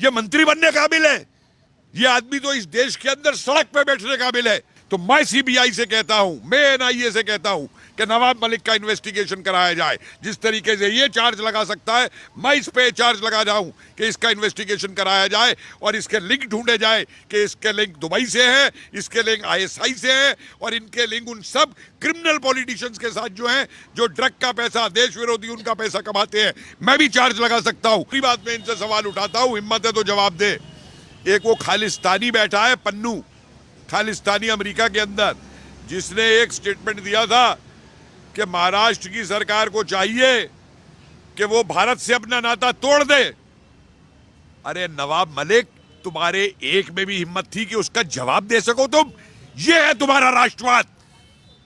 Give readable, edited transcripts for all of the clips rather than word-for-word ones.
ये मंत्री बनने काबिल है? ये आदमी तो इस देश के अंदर सड़क पे बैठने काबिल है। तो मैं सीबीआई से कहता हूं, मैं एनआईए से कहता हूं कि नवाब मलिक का इन्वेस्टिगेशन कराया जाए। जिस तरीके से ये चार्ज लगा सकता है, मैं इस पे चार्ज लगा जाऊं कि इसका इन्वेस्टिगेशन कराया जाए और इसके लिंक ढूंढे जाए कि इसके लिंक दुबई से है, इसके लिंक आईएसआई से है और इनके लिंक उन सब क्रिमिनल पॉलिटिशियंस के साथ जो हैं, जो ड्रग का पैसा, देश विरोधी उनका पैसा कमाते हैं। मैं भी चार्ज लगा सकता हूं। पूरी बात में इनसे सवाल उठाता हूं, हिम्मत है तो जवाब दे। एक वो खालिस्तानी बैठा है, पन्नू खालिस्तानी अमेरिका के अंदर, जिसने एक स्टेटमेंट दिया था कि महाराष्ट्र की सरकार को चाहिए कि वो भारत से अपना नाता तोड़ दे। अरे नवाब मलिक, तुम्हारे एक में भी हिम्मत थी कि उसका जवाब दे सको तुम? ये है तुम्हारा राष्ट्रवाद,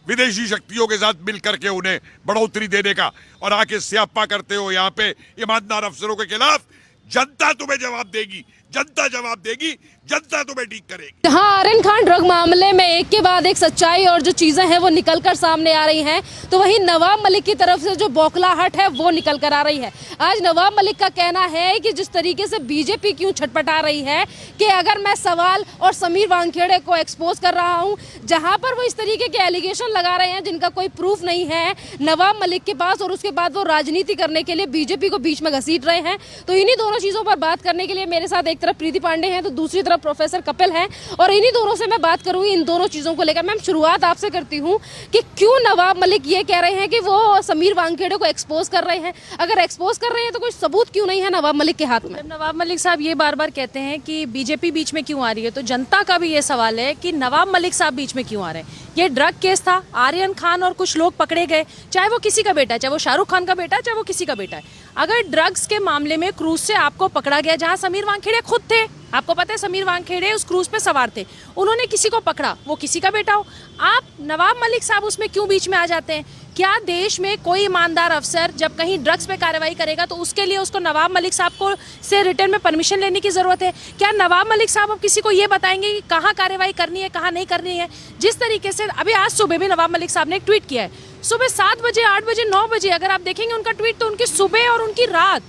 विदेशी शक्तियों के साथ मिलकर के उन्हें बढ़ोतरी देने का, और आके स्यापा करते हो यहाँ पे ईमानदार अफसरों के खिलाफ। जनता तुम्हें जवाब देगी, जनता जवाब देगी, जनता तुम्हें ठीक करेगी। हाँ, आर्यन खान ड्रग मामले में एक के बाद एक सच्चाई और जो चीजें हैं वो निकलकर सामने आ रही हैं, तो वहीं नवाब मलिक की तरफ से जो बौखलाहट है वो निकल कर आ रही है। आज नवाब मलिक का कहना है कि जिस तरीके से बीजेपी क्यों छटपटा रही है कि अगर मैं सवाल और समीर वानखेड़े को एक्सपोज कर रहा हूं, जहां पर वो इस तरीके के एलिगेशन लगा रहे हैं जिनका कोई प्रूफ नहीं है नवाब मलिक के पास, और उसके बाद वो राजनीति करने के लिए बीजेपी को बीच में घसीट रहे हैं। तो इन्हीं दोनों चीजों पर बात करने के लिए मेरे साथ एक तरफ प्रीति पांडे हैं तो दूसरी तरफ प्रोफेसर कपिल हैं, और इन्हीं दोनों से मैं बात करूंगी इन दोनों चीजों को लेकर। मैम, शुरुआत आपसे करती हूं कि क्यों नवाब मलिक ये कह रहे हैं कि वो समीर वानखेड़े को एक्सपोज कर रहे हैं? अगर एक्सपोज कर रहे हैं तो कोई सबूत क्यों नहीं है नवाब मलिक के हाथ में? नवाब मलिक साहब ये बार बार कहते हैं कि बीजेपी बीच में क्यों आ रही है, तो जनता का भी ये सवाल है कि नवाब मलिक साहब बीच में क्यों आ रहे हैं। ये ड्रग केस था, आर्यन खान और कुछ लोग पकड़े गए, चाहे वो किसी का बेटा है, चाहे वो शाहरुख खान का बेटा है, चाहे वो किसी का बेटा है। अगर ड्रग्स के मामले में क्रूज से आपको पकड़ा गया, जहां समीर वानखेड़े खुद थे, आपको पता है समीर वानखेड़े उस क्रूज पे सवार थे, उन्होंने किसी को पकड़ा, वो किसी का बेटा हो, आप नवाब मलिक साहब उसमें क्यों बीच में आ जाते हैं? क्या देश में कोई ईमानदार अफसर जब कहीं ड्रग्स पे कार्रवाई करेगा तो उसके लिए उसको नवाब मलिक साहब को से रिटर्न में परमिशन लेने की जरूरत है? क्या नवाब मलिक साहब अब किसी को ये बताएंगे कि कहाँ कार्रवाई करनी है, कहाँ नहीं करनी है? जिस तरीके से अभी आज सुबह भी नवाब मलिक साहब ने एक ट्वीट किया है, सुबह 7 बजे, 8 बजे, 9 बजे, अगर आप देखेंगे उनका ट्वीट तो उनकी सुबह और उनकी रात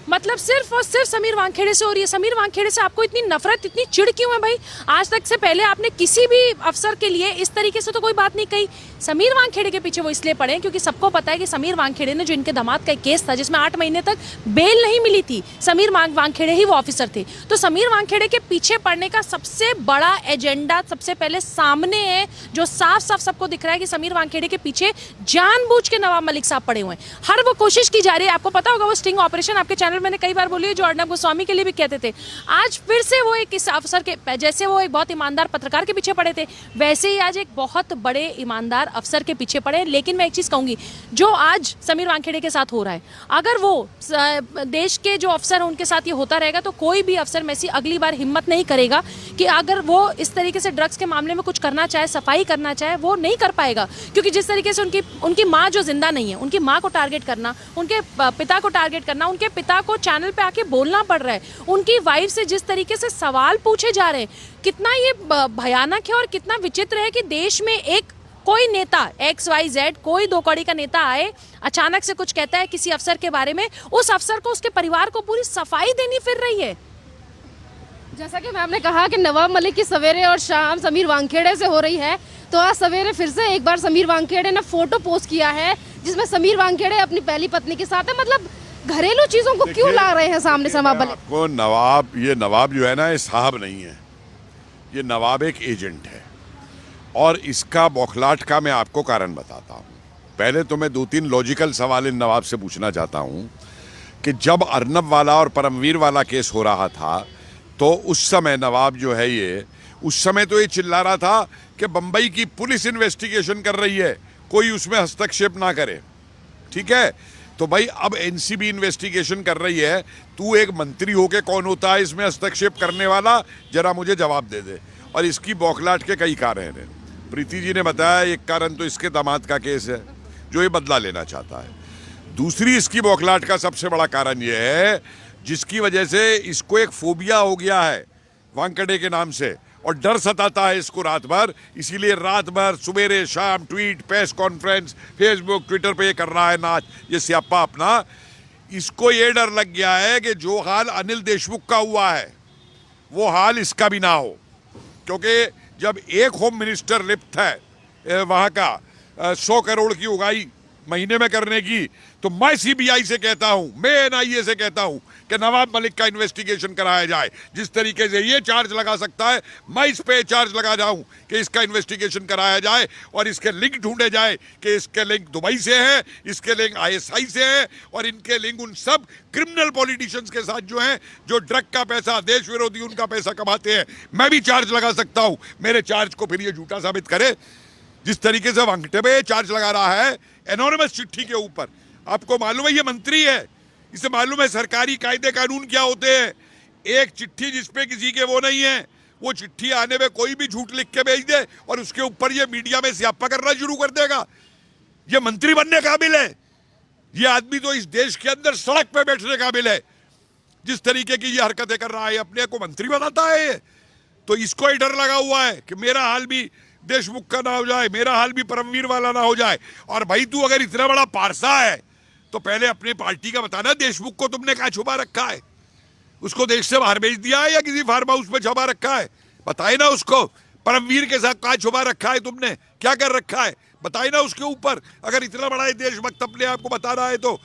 मतलब सिर्फ और सिर्फ समीर वानखेड़े से हो रही है। समीर वानखेड़े से आपको इतनी नफरत, इतनी चिढ़ क्यों है भाई? आज तक से पहले आपने किसी भी अफसर के लिए इस तरीके से तो कोई बात नहीं कही। समीर वानखेड़े के पीछे वो इसलिए पड़े क्योंकि सबको पता है कि समीर वानखेड़े ने, जो इनके दामाद का एक केस था जिसमें 8 महीने तक बेल नहीं मिली थी, समीर वानखेड़े ही वो ऑफिसर थे। तो समीर वानखेड़े के पीछे पड़ने का सबसे बड़ा एजेंडा सबसे पहले सामने है, जो साफ साफ सबको दिख रहा है कि समीर वानखेड़े के पीछे जानबूझ के नवाब मलिक साहब पड़े हुए हैं। हर वो कोशिश की जा रही है, आपको पता होगा वो स्टिंग ऑपरेशन आपके चैनल मैंने कई बार बोली, जो अर्नब गोस्वामी के लिए भी कहते थे। आज फिर से वो एक इस अफसर के, जैसे वो एक बहुत ईमानदार पत्रकार के पीछे पड़े थे, वैसे ही आज एक बहुत बड़े ईमानदार अफसर के पीछे पड़े। लेकिन मैं एक चीज कहूंगी, जो आज समीर वानखेड़े के साथ हो रहा है, अगर वो देश के जो अफसर हैं उनके साथ ये होता रहेगा तो कोई भी अफसर में से अगली बार हिम्मत नहीं करेगा कि अगर वो इस तरीके से ड्रग्स के मामले में कुछ करना चाहे, सफाई करना चाहे, वो नहीं कर पाएगा। क्योंकि जिस तरीके से उनकी माँ जो जिंदा नहीं है, उनकी माँ को टारगेट करना, उनके पिता को टारगेट करना, उनके पिता को चैनल पे आके बोलना पड़ रहा है, उनकी वाइफ से जिस तरीके से सवाल पूछे जा रहे हैं, कितना ये भयानक है और कितना विचित्र है कि देश में एक कोई नेता XYZ, कोई दो कौड़ी का नेता आए, अचानक से कुछ कहता है किसी अफसर के बारे में, उस अफसर को, उसके परिवार को पूरी सफाई देनी फिर रही है। जैसा कि मैम ने कहा कि नवाब मलिक की सवेरे और शाम समीर वानखेड़े से हो रही है, तो आज सवेरे फिर से एक बार समीर वानखेड़े ने फोटो पोस्ट किया है जिसमें समीर वानखेड़े अपनी पहली पत्नी के साथ है। मतलब घरेलू चीजों को क्यों ला रहे हैं सामने से नवाब मलिक? आपको नवाब, ये नवाब जो है ना, ये साहब नहीं है, ये नवाब एक एजेंट है। और इसका बौखलाहट का मैं आपको कारण बताता हूँ। पहले तो मैं 2-3 लॉजिकल सवाल इन नवाब से पूछना चाहता हूँ कि जब अर्नब वाला और परमवीर वाला केस हो रहा था तो उस समय नवाब जो है ये, उस समय तो ये चिल्ला रहा था कि बंबई की पुलिस इन्वेस्टिगेशन कर रही है, कोई उसमें हस्तक्षेप ना करे। ठीक है, तो भाई अब एनसीबी इन्वेस्टिगेशन कर रही है, तू एक मंत्री होके कौन होता है इसमें हस्तक्षेप करने वाला? जरा मुझे जवाब दे दे। और इसकी बौखलाहट के कई कारण हैं। प्रीति जी ने बताया एक कारण तो इसके दामाद का केस है जो ये बदला लेना चाहता है। दूसरी इसकी बौखलाहट का सबसे बड़ा कारण ये है जिसकी वजह से इसको एक फोबिया हो गया है वानखेड़े के नाम से, और डर सताता है इसको रात भर। इसीलिए रात भर सुबेरे शाम tweet, press conference, Facebook, Twitter पे ये कर रहा है नाच, ये स्यापा अपना। इसको ये डर लग गया है कि जो हाल अनिल देशमुख का हुआ है, वो हाल इसका भी ना हो, क्योंकि जब एक होम मिनिस्टर लिप्त है वहाँ का 100 करोड़ की उगाई महीने में करने की, तो मैं सीबीआई से कहता हूं, मैं एनआईए से कहता हूं कि नवाब मलिक का इन्वेस्टिगेशन कराया जाए। जिस तरीके से ये चार्ज लगा सकता है, मैं इस पे चार्ज लगा जाऊं कि इसका इन्वेस्टिगेशन कराया जाए और इसके लिंक ढूंढे जाए कि इसके लिंक दुबई से है, इसके लिंक आईएसआई से है और इनके लिंक उन सब क्रिमिनल पॉलिटिशियंस के साथ जो हैं, जो ड्रग का पैसा, देश विरोधी उनका पैसा कमाते हैं। मैं भी चार्ज लगा सकता हूं, मेरे चार्ज को फिर ये झूठा साबित करे। जिस तरीके से वांगटे पे चार्ज लगा रहा है एनोनिमस चिट्ठी के ऊपर, आपको मालूम है ये मंत्री है, इसे मालूम है सरकारी कायदे कानून क्या होते हैं। एक चिट्ठी जिसपे किसी के वो नहीं है, वो चिट्ठी आने में कोई भी झूठ लिख के भेज दे और उसके ऊपर ये मीडिया में स्यापा करना शुरू कर देगा। ये मंत्री बनने काबिल है? ये आदमी तो इस देश के अंदर सड़क पे बैठने काबिल है। जिस तरीके की ये हरकतें कर रहा है, अपने को मंत्री बनाता है ये, तो इसको ही डर लगा हुआ है कि मेरा हाल भी देशमुख का ना हो जाए, मेरा हाल भी परमवीर वाला ना हो जाए। और भाई तू अगर इतना बड़ा पारसा है तो पहले अपनी पार्टी का बताना, देशमुख को तुमने कहाँ छुपा रखा है? उसको देश से बाहर भेज दिया है या किसी फार्म हाउस में छुपा रखा है? बताए ना उसको। परमवीर के साथ कहाँ छुपा रखा है तुमने, क्या कर रखा है, बताए ना उसके ऊपर। अगर इतना बड़ा देशभक्त अपने आप को बता रहा है तो,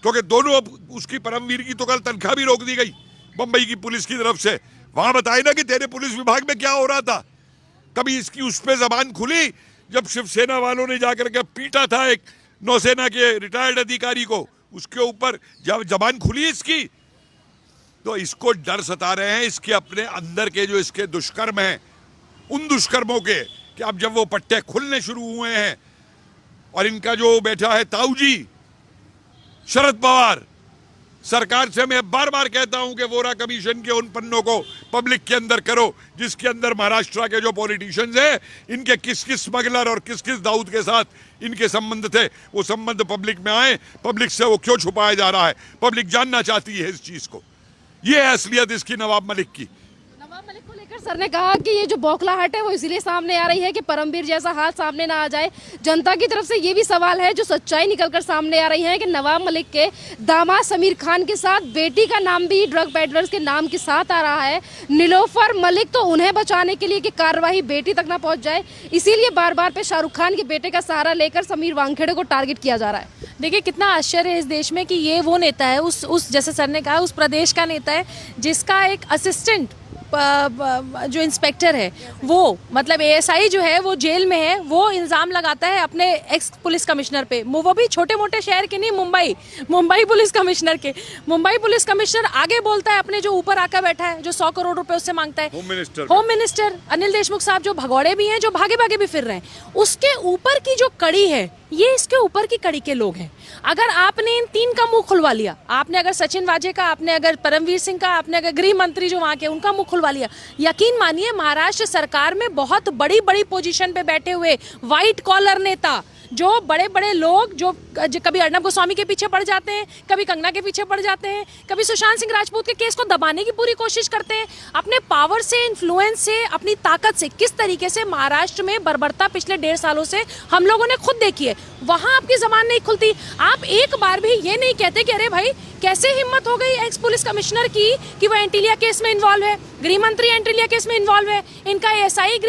क्योंकि दोनों उसकी परमवीर की तो कल तनख्वाह भी रोक दी गई मुंबई की पुलिस की तरफ से। वहां बताए ना कि तेरे पुलिस विभाग में क्या हो रहा था। कभी इसकी उस पर जबान खुली जब शिवसेना वालों ने जाकर के पीटा था एक नौसेना के रिटायर्ड अधिकारी को, उसके ऊपर जब जबान खुली इसकी, तो इसको डर सता रहे हैं इसके अपने अंदर के जो इसके दुष्कर्म हैं, उन दुष्कर्मों के, कि अब जब वो पट्टे खुलने शुरू हुए हैं और इनका जो बैठा है ताऊजी शरद पवार, सरकार से मैं बार बार कहता हूं कि वोरा कमीशन के उन पन्नों को पब्लिक के अंदर करो जिसके अंदर महाराष्ट्र के जो पॉलिटिशियंस हैं, इनके किस किस स्मगलर और किस किस दाऊद के साथ इनके संबंध थे, वो संबंध पब्लिक में आए। पब्लिक से वो क्यों छुपाया जा रहा है, पब्लिक जानना चाहती है इस चीज को। ये है असलियत इसकी नवाब मलिक की। नवाब मलिक को लेकर सर ने कहा कि ये जो बौखलाहट है वो इसलिए सामने आ रही है कि परमवीर जैसा हाल सामने ना आ जाए। जनता की तरफ से ये भी सवाल है, जो सच्चाई निकलकर सामने आ रही है कि नवाब मलिक के दामाद समीर खान के साथ बेटी का नाम भी ड्रग पेडलर्स के नाम के साथ आ रहा है, नीलोफर मलिक। तो उन्हें बचाने के लिए कि कार्रवाई बेटी तक ना पहुंच जाए, इसीलिए बार बार पे शाहरुख खान के बेटे का सहारा लेकर समीर वानखेड़े को टारगेट किया जा रहा है। देखिए कितना आश्चर्य है इस देश में कि ये वो नेता है, उस जैसे सर ने कहा, उस प्रदेश का नेता है जिसका एक असिस्टेंट जो इंस्पेक्टर है, वो मतलब एएसआई जो है वो जेल में है, वो इल्ज़ाम लगाता है अपने एक्स पुलिस कमिश्नर पे, वो भी छोटे मोटे शहर के नहीं, मुंबई पुलिस कमिश्नर के। मुंबई पुलिस कमिश्नर आगे बोलता है अपने जो ऊपर आकर बैठा है, जो 100 करोड़ रुपए उससे मांगता है, होम मिनिस्टर अनिल देशमुख साहब, जो भगौड़े भी हैं, जो भागे भागे भी फिर रहे हैं। उसके ऊपर की जो कड़ी है, ये इसके ऊपर की कड़ी के लोग हैं। अगर आपने इन तीन का मुंह खुलवा लिया, आपने अगर सचिन वाजे का, आपने अगर परमवीर सिंह का, आपने अगर गृह मंत्री जो वहां के, उनका मुंह खुलवा लिया, यकीन मानिए महाराष्ट्र सरकार में बहुत बड़ी बड़ी पोजीशन पे बैठे हुए व्हाइट कॉलर नेता, जो बड़े बड़े लोग जो कभी अर्नब गोस्वामी के पीछे पड़ जाते हैं, कभी कंगना के पीछे पड़ जाते हैं, कभी सुशांत सिंह राजपूत के केस को दबाने की पूरी कोशिश करते हैं, अपने पावर से, इन्फ्लुएंस से, अपनी ताकत से किस तरीके से महाराष्ट्र में बर्बरता पिछले 1.5 सालों से हम लोगों ने खुद देखी है। वहां आपकी जबान नहीं खुलती, आप एक बार भी ये नहीं कहते कि अरे भाई कैसे हिम्मत हो गई एक्स पुलिस कमिश्नर की कि वो एंटीलिया केस में इन्वॉल्व है, गृह मंत्री एंटीलिया केस में इन्वॉल्व है, इनका एएसआई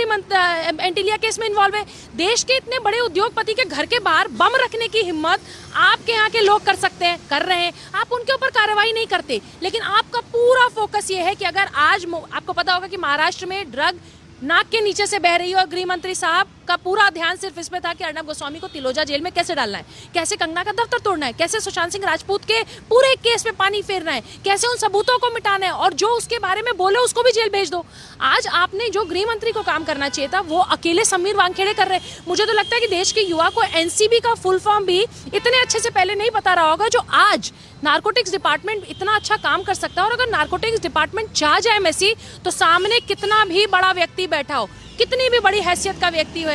एंटीलिया केस में इन्वॉल्व है। देश के इतने बड़े उद्योगपति के घर के बाहर बम रखने की हिम्मत आपके यहाँ के लोग कर सकते हैं, कर रहे हैं, आप उनके ऊपर कार्रवाई नहीं करते। लेकिन आपका पूरा फोकस ये है कि अगर आज आपको पता होगा कि महाराष्ट्र में ड्रग नाक के नीचे से बह रही है और गृह मंत्री साहब का पूरा ध्यान सिर्फ इस पे था कि अर्नब गोस्वामी को तिलोजा जेल में कैसे डालना है, कैसे कंगना का दफ्तर तोड़ना है, कैसे सुशांत सिंह राजपूत के पूरे केस में पानी फेरना है, कैसे उन सबूतों को मिटाना है, और जो उसके बारे में बोले उसको भी जेल भेज दो। आज आपने जो गृह मंत्री को काम करना चाहिए था वो अकेले समीर वानखेड़े कर रहे हैं। मुझे तो लगता है कि देश के युवा को एनसीबी का फुल फॉर्म भी इतने अच्छे से पहले नहीं पता रहा होगा, जो आज नारकोटिक्स डिपार्टमेंट इतना अच्छा काम कर सकता है। और अगर नारकोटिक्स डिपार्टमेंट चाह जाए मैसी, तो सामने कितना भी बड़ा व्यक्ति बैठा हो, कितनी भी बड़ी हैसियत का व्यक्ति हो,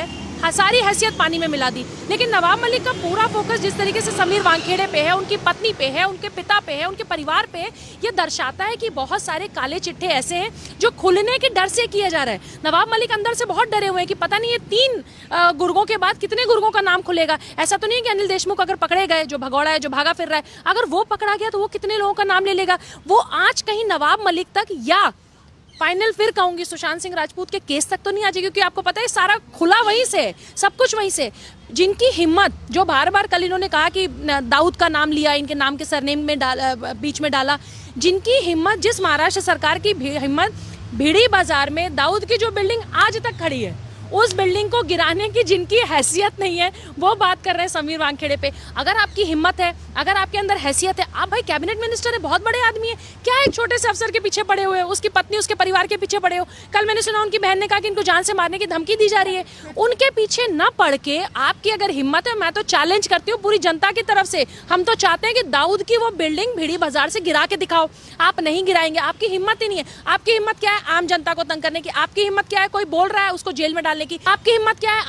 सारी हैसियत पानी में मिला दी। लेकिन नवाब मलिक का पूरा फोकस जिस तरीके से समीर वानखेड़े पे है, उनकी पत्नी पे है, उनके पिता पे है, उनके परिवार पे है, ये दर्शाता है कि बहुत सारे काले चिट्ठे ऐसे हैं जो खुलने के डर से किया जा रहा है। नवाब मलिक अंदर से बहुत डरे हुए हैं कि पता नहीं ये 3 गुर्गों के बाद कितने गुर्गों का नाम खुलेगा। ऐसा तो नहीं है कि अनिल देशमुख अगर पकड़े गए, जो भगौड़ा है, जो भागा फिर रहा है, अगर वो पकड़ा गया तो वो कितने लोगों का नाम ले लेगा। वो आज कहीं नवाब मलिक तक या फाइनल फिर कहूंगी सुशांत सिंह राजपूत के केस तक तो नहीं आ जाएगी, क्योंकि आपको पता है सारा खुला वहीं से है, सब कुछ वहीं से। जिनकी हिम्मत, जो बार बार कल इन्होंने कहा कि दाऊद का नाम लिया, इनके नाम के सरनेम में बीच में डाला, जिनकी हिम्मत, जिस महाराष्ट्र सरकार की हिम्मत भिड़ी बाजार में दाऊद की जो बिल्डिंग आज तक खड़ी है, उस बिल्डिंग को गिराने की जिनकी हैसियत नहीं है, वो बात कर रहे हैं समीर वानखेड़े पे। अगर आपकी हिम्मत है, अगर आपके अंदर हैसियत है, आप भाई कैबिनेट मिनिस्टर है, बहुत बड़े आदमी है, क्या एक छोटे से अफसर के पीछे पड़े हुए हो, उसकी पत्नी उसके परिवार के पीछे पड़े हो। कल मैंने सुना उनकी बहन ने कहा कि इनको जान से मारने की धमकी दी जा रही है। उनके पीछे न पड़ के आपकी अगर हिम्मत है, मैं तो चैलेंज करती हूँ पूरी जनता की तरफ से, हम तो चाहते हैं कि दाऊद की वो बिल्डिंग भिड़ी बाजार से गिरा के दिखाओ। आप नहीं गिराएंगे, आपकी हिम्मत ही नहीं है। आपकी हिम्मत क्या है? आम जनता को तंग करने की। आपकी हिम्मत क्या है? कोई बोल रहा है उसको जेल में डालने की। आपकी हिम्मत क्या है?